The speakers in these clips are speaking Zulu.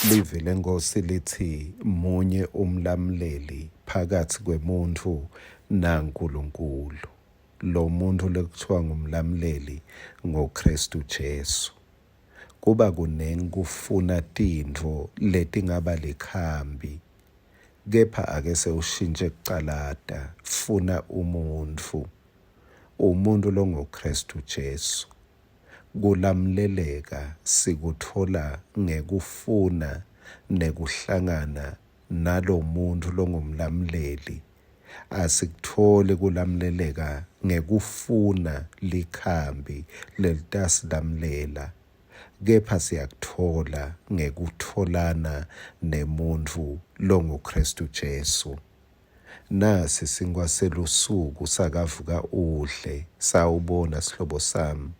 Livile Nkosi lithi munye umlamleli phakathi kwemuntu naNkulunkulu. Lo muntu lekuthiwa ngumlamleli ngoKristu Jesu. Kuba kunengi kufuna tintfo letingaba likhambi. Kepha ake sewushintshe kucalata, funa umuntu lo ngoKristu Jesu. Kulamleleka sikuthola ngekufuna nekuhlangana nalo muntu longumlamleli. Asikutholi kulamleleka ngekufuna likhambi lelitasilamlela, kepha siyakuthola ngekutholana nemuntu longuKristu Jesu. Nasi singwaselusuku sakavuka uhle sawubona sihlobo sami.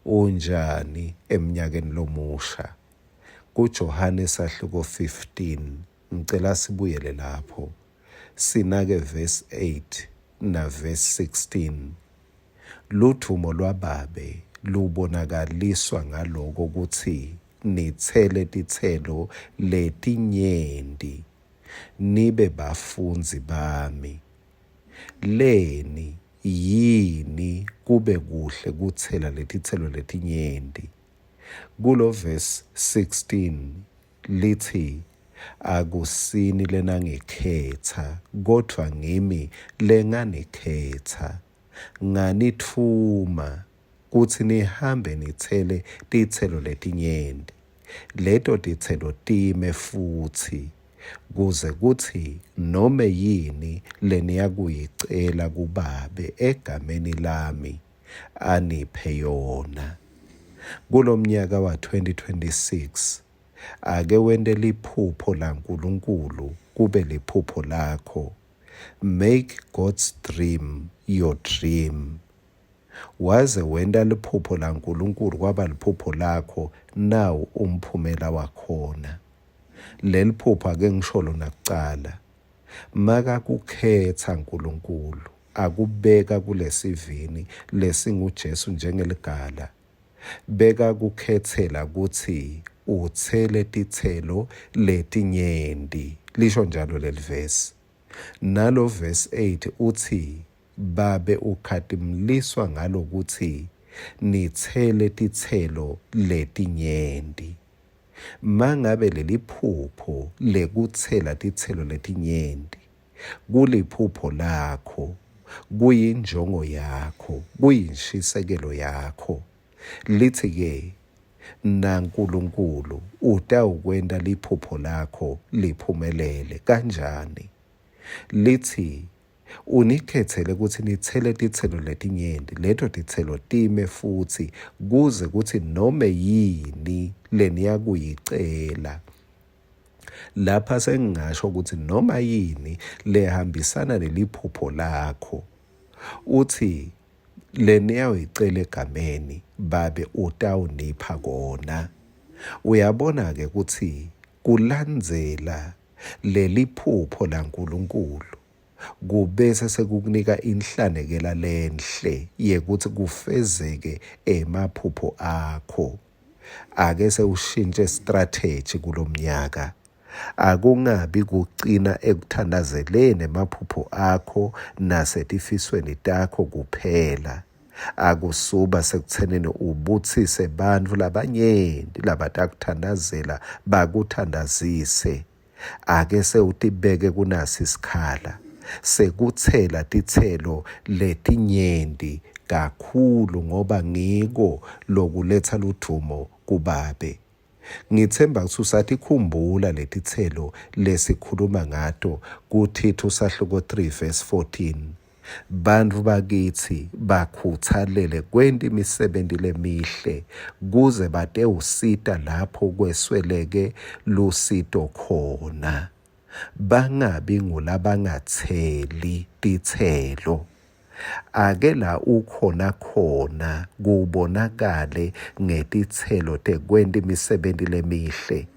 Unjani eminyakeni lomusha? KuJohane sahluko 15 ngicela sibuyele lapho. Sinake verse 8 na verse 16. Luthumo lwababe lubonakaliswa ngaloko ukuthi nithele tithelo letinyenti nibe bafundzi bami. Leni yini kube kuhle kuthela letithelo letinyenti. Kulo verse 16 lithi akusini lena ngikhetha kodwa ngimi lenganikhetha, nganithuma kuthi nihambe nithele tithelo letinyenti. Leto tithelo time futhi kuze kuthi nome yini leniyakuyicela kuBabe egameni lami aniphe yona. Kulo mnyaka wa 2026 ake wente liphupho laNkulunkulu kube liphupho lakho. Make God's dream your dream. Waze wenta liphupho laNkulunkulu kwaba liphupho lakho, nawu umphumela wakhona. Leli phupho ake ngisho lona kucala. Maka kukhetha uNkulunkulu, akubeka kulesivini lesinguJesu njengeligala. Beka kukhethela ukuthi uthele tithelo letinyenti. Lisho njalo leli verse. Nalo verse 8 uthi babe ukhadimliswa ngalokuthi nithele tithelo letinyenti. Mangabe leli phupho lekuthela tithelo letinyenti kuliphupho lakho, kuyinjongo yakho, kuyinshisekelo yakho, lithi-ke naNkulunkulu utawukwenta liphupho lakho liphumelele. Kanjani? Lithi unikhethele ukuthi nithele tithelo letinyenti, leto tithelo time futhi kuze kuthi nome yini leniyakuyicela. Lapha sengingasho ukuthi noma yini lehambisana leliphupho lakho. Uthi leniyawuyicela egameni Babe utawunipha kona. Uyabona-ke ukuthi kulandzela leliphupho laNkulunkulu kubese sekukunika inhlanekela lenhle yekuthi kufezeke emaphupho akho. Ake sewushintshe strategy kulomnyaka. Akungabi kucina ekuthandazeleni emaphupho akho nasetifisweni takho kuphela. Akusuba sekuthenini ubutsise bantfu labanyenti labatakuthandazela bakuthandazise. Ake sewutibeke kunasi isikhala sekuthela tithelo letinyenti kakhulu ngoba ngiko lokuletha ludumo kuBabe. Ngithemba ukuthi usathi khumbula letithelo lesikhuluma ngato kuThithu sahluko 3 verse 14. Bantfu bakithi bakhuthalele kwenta imisebenti lemihle kuze bate usita lapho kwesweleke lusito khona. Bangabi ngulabangatheli tithelo. Ake la ukhona khona kubonakale ngetithelo tekwenta imisebenti lemihle.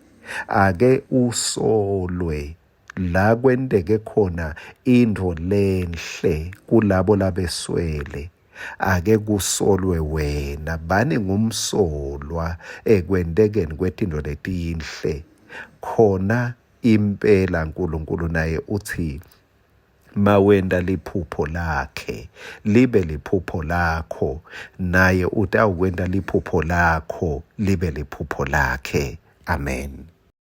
Ake usolwe la kwenteke khona intfo lenhle kulabo labeswele. ake kusolwe wena. Bani ngumsolwa ekwentekeni kwetintfo letiyinhle. khona impela uNkulunkulu naye uthi mawenda liphupho lakhe libe liphupho lakho, naye uthi awukwenda liphupho lakho libe liphupho lakhe. Amen.